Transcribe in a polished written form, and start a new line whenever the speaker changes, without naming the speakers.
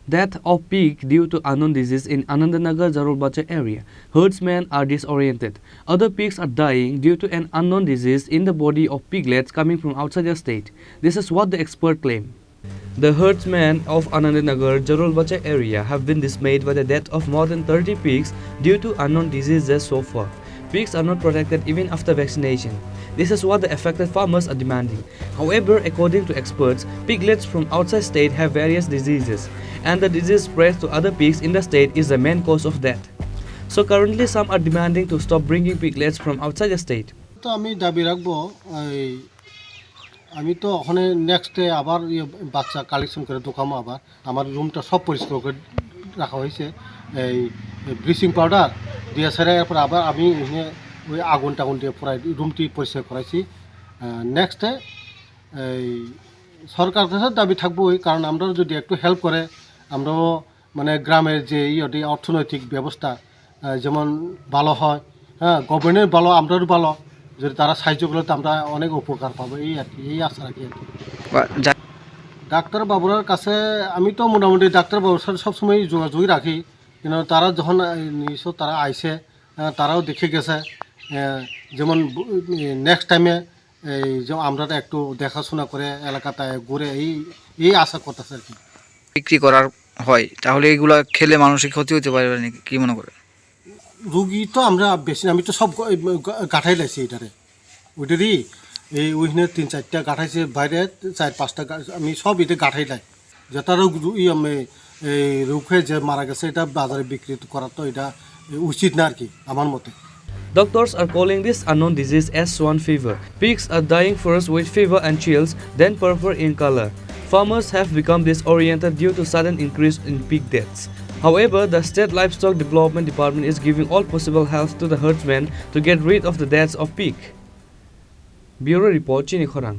Death of pig due to unknown disease in Anandanagar Jarul Bachai area. Herdsmen are disoriented. Other pigs are dying due to an unknown disease in the body of piglets coming from outside the state. This is what the expert claim. The herdsmen of Anandanagar Jarul Bachai area have been dismayed by the death of more than 30 pigs due to unknown diseases so far. Pigs are not protected even after vaccination. This is what the affected farmers are demanding. However, according to experts, piglets from outside state have various diseases, and the disease spread to other pigs in the state is the main cause of death. So currently some are demanding to stop bringing piglets from outside the state.
তো আমি দাবি রাখবো আমি তো ওখানে next day আবার বাচ্চা collection করে দোকামো আবার আমার রুমটা সব পরিষ্কার করে রাখা হয়েছে এই ব্লিচিং পাউডার দিয়ে সেরে এরপর আবার আমি ওই আগুন টাগুন দিয়ে পুরাই রুমটি পরিষ্কার করাইছি নেক্সটে এই সরকার কাছে দাবি থাকবো ওই কারণ আমরা যদি একটু হেল্প করে আমরাও মানে গ্রামের যে অর্থনৈতিক ব্যবস্থা যেমন ভালো হয় হ্যাঁ গভর্নমেন্টের ভালো আমরাও ভালো যদি তারা সাহায্য করলে তো আমরা অনেক উপকার পাবো এই আর কি এই আশা রাখি আর কি ডাক্তার বাবুরার কাছে আমি তো মোটামুটি ডাক্তার বাবুর সাথে সবসময় যোগাযোগই রাখি কিন্তু তারা যখন নিশ্চয় তারা আইসে তারাও দেখে গেছে যেমন নেক্সট টাইমে এই যে আমরা একটু দেখাশোনা করে এলাকাতে ঘুরে এই আশা করতেছে আর কি
বিক্রি করার হয় তাহলে এগুলো খেলে মানসিক ক্ষতি হতে পারে নাকি কি মনে করে
রুগী তো আমরা বেশি আমি তো সব গাঁঠাই লাইছি এটারে ওইটারই এই ওইখানে 3-4টা গাঁঠাইছে বাইরে 4-5টা আমি সব এটা গাঁঠাই লাই যেটা আমি এই রুখে যে মারা গেছে এটা বাজারে বিক্রি করা তো এটা উচিত না আর কি আমার মতে
Doctors are calling this unknown disease as swan fever. Pigs are dying first with fever and chills, then purple in color. Farmers have become disoriented due to sudden increase in pig deaths. However, the State Livestock Development Department is giving all possible help to the herdsmen to get rid of the deaths of pig. Bureau Report, Chini, Khorang.